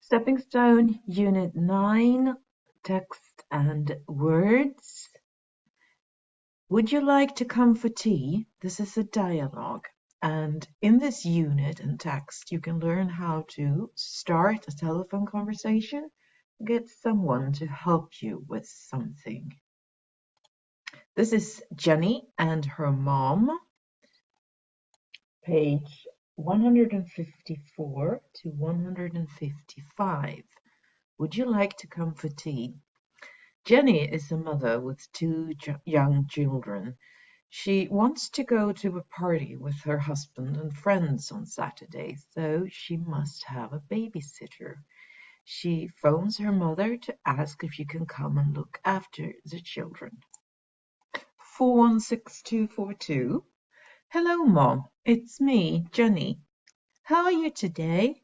Stepping Stone, Unit 9, Text and Words. Would you like to come for tea? This is a dialogue. And in this unit and text, you can learn how to start a telephone conversation, get someone to help you with something. This is Jenny and her mom, page 154 to 155. Would you like to come for tea? Jenny is a mother with two young children. She wants to go to a party with her husband and friends on Saturday, so she must have a babysitter. She phones her mother to ask if she can come and look after the children. 416242. Hello, Mom. It's me, Jenny. How are you today?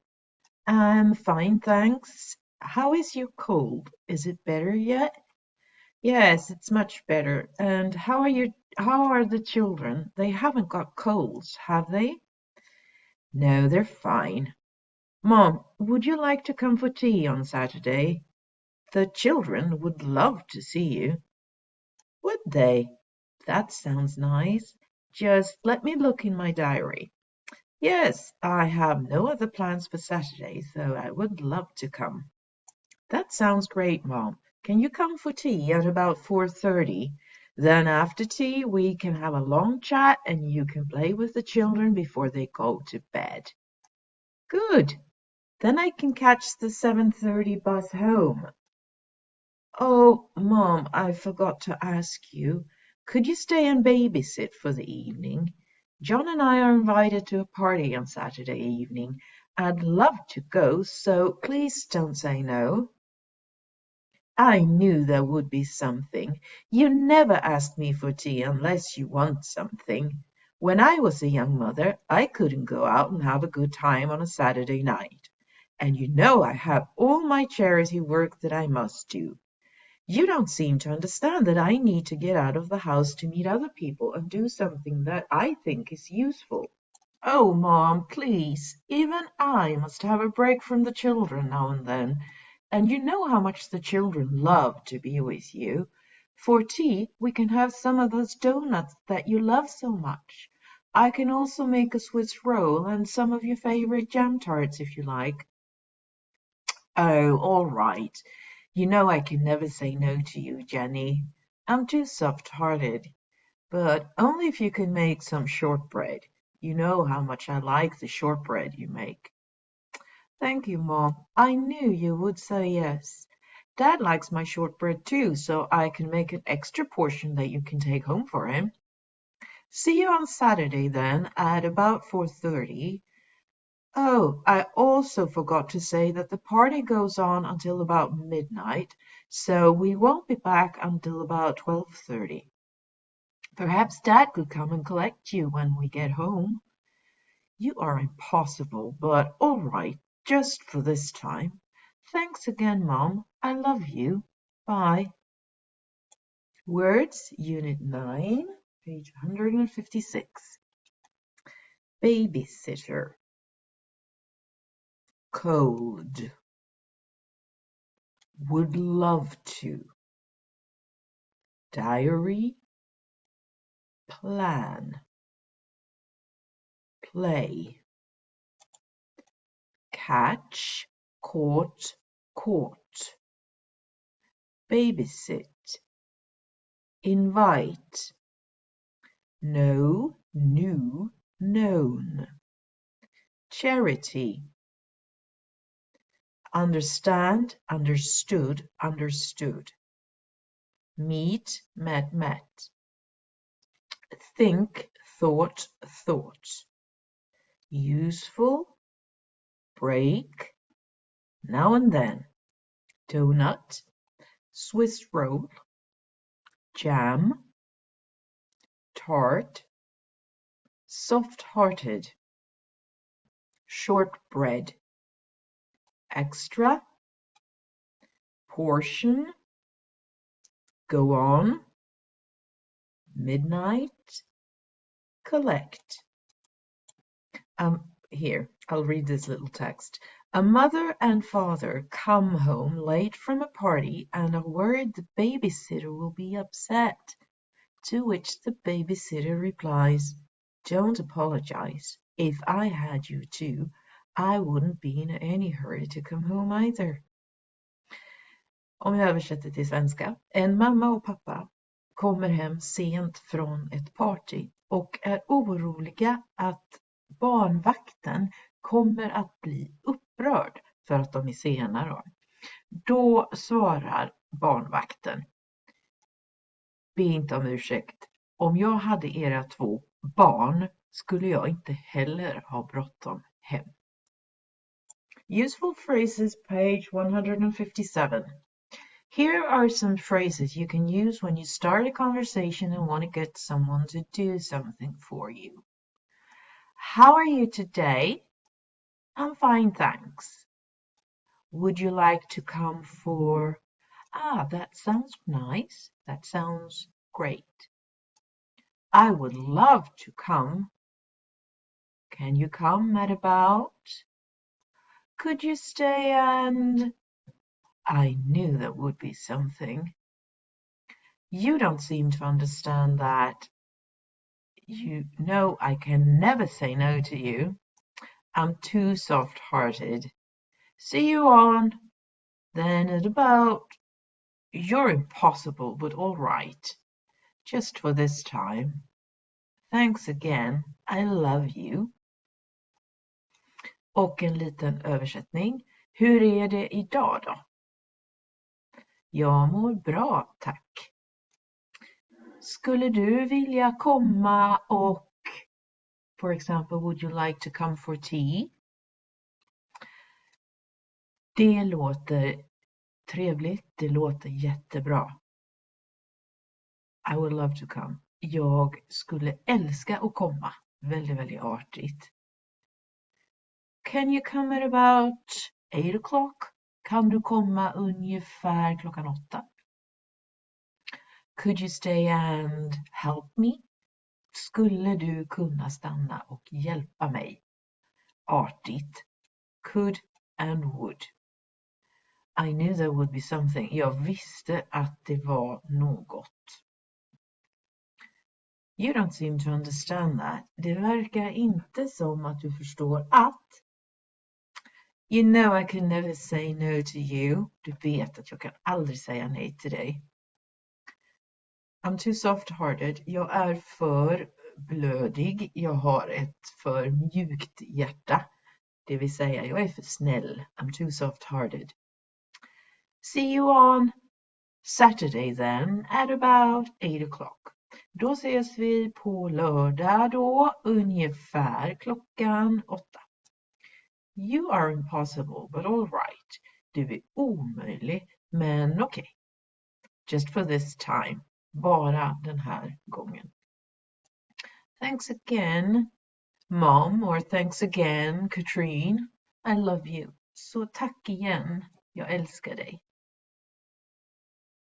I'm fine, thanks. How is your cold? Is it better yet? Yes, it's much better. And how are the children? They haven't got colds, have they? No, they're fine. Mom, would you like to come for tea on Saturday? The children would love to see you. Would they? That sounds nice. Just let me look in my diary. Yes, I have no other plans for Saturday, so I would love to come. That sounds great, Mom. Can you come for tea at about 4:30? Then after tea, we can have a long chat and you can play with the children before they go to bed. Good. Then I can catch the 7:30 bus home. Oh, Mom, I forgot to ask you. Could you stay and babysit for the evening? John and I are invited to a party on Saturday evening. I'd love to go, so please don't say no. I knew there would be something. You never ask me for tea unless you want something. When I was a young mother, I couldn't go out and have a good time on a Saturday night. And you know I have all my charity work that I must do. You don't seem to understand that I need to get out of the house to meet other people and do something that I think is useful. Oh, Mom, please. Even I must have a break from the children now and then. And you know how much the children love to be with you. For tea, we can have some of those donuts that you love so much. I can also make a Swiss roll and some of your favorite jam tarts if you like. Oh, all right. You know I can never say no to you, Jenny. I'm too soft-hearted. But only if you can make some shortbread. You know how much I like the shortbread you make. Thank you, Mom. I knew you would say yes. Dad likes my shortbread too, so I can make an extra portion that you can take home for him. See you on Saturday then at about 4:30. Oh, I also forgot to say that the party goes on until about midnight, so we won't be back until about 12:30. Perhaps Dad could come and collect you when we get home. You are impossible, but all right, just for this time. Thanks again, Mom. I love you. Bye. Words, Unit 9, page 156. Babysitter. Cold. Would love to. Diary. Plan. Play. Catch. Caught. Caught. Babysit. Invite. Know. Knew. Known. Charity. Understand, understood, understood. Meet, met, met. Think, thought, thought. Useful, break, now and then. Donut, Swiss roll, jam, tart, soft-hearted. Shortbread, extra, portion, go on, midnight, collect. Here, I'll read this little text. A mother and father come home late from a party and are worried the babysitter will be upset. To which the babysitter replies, "Don't apologize. If I had you too, I wouldn't be in any hurry to come home either." Om jag översätter till svenska. En mamma och pappa kommer hem sent från ett party och är oroliga att barnvakten kommer att bli upprörd för att de är sena. Då svarar barnvakten: "Be inte om ursäkt. Om jag hade era 2 barn skulle jag inte heller ha bråttom hem." Useful phrases, page 157. Here are some phrases you can use when you start a conversation and want to get someone to do something for you. How are you today? I'm fine, thanks. Would you like to come for? That sounds nice. That sounds great. I would love to come. Can you come at about? Could you stay and? I knew there would be something. You don't seem to understand that. You know I can never say no to you. I'm too soft-hearted. See you on. Then at about. You're impossible, but all right. Just for this time. Thanks again. I love you. Och en liten översättning. Hur är det idag då? Jag mår bra, tack. Skulle du vilja komma och, for example, would you like to come for tea? Det låter trevligt, det låter jättebra. I would love to come. Jag skulle älska att komma. Väldigt, väldigt artigt. Can you come at about 8 o'clock? Kan du komma ungefär klockan 8? Could you stay and help me? Skulle du kunna stanna och hjälpa mig? Artigt. Could and would. I knew there would be something. Jag visste att det var något. You don't seem to understand that. Det verkar inte som att du förstår att. You know I can never say no to you. Du vet att jag kan aldrig säga nej till dig. I'm too soft-hearted. Jag är för blödig. Jag har ett för mjukt hjärta. Det vill säga, jag är för snäll. I'm too soft-hearted. See you on Saturday then at about 8 o'clock. Då ses vi på lördag då ungefär klockan 8. You are impossible, but all right. Du är omöjlig, men okej. Just for this time. Bara den här gången. Thanks again, Mom, or thanks again, Katrine. I love you. Så tack igen. Jag älskar dig.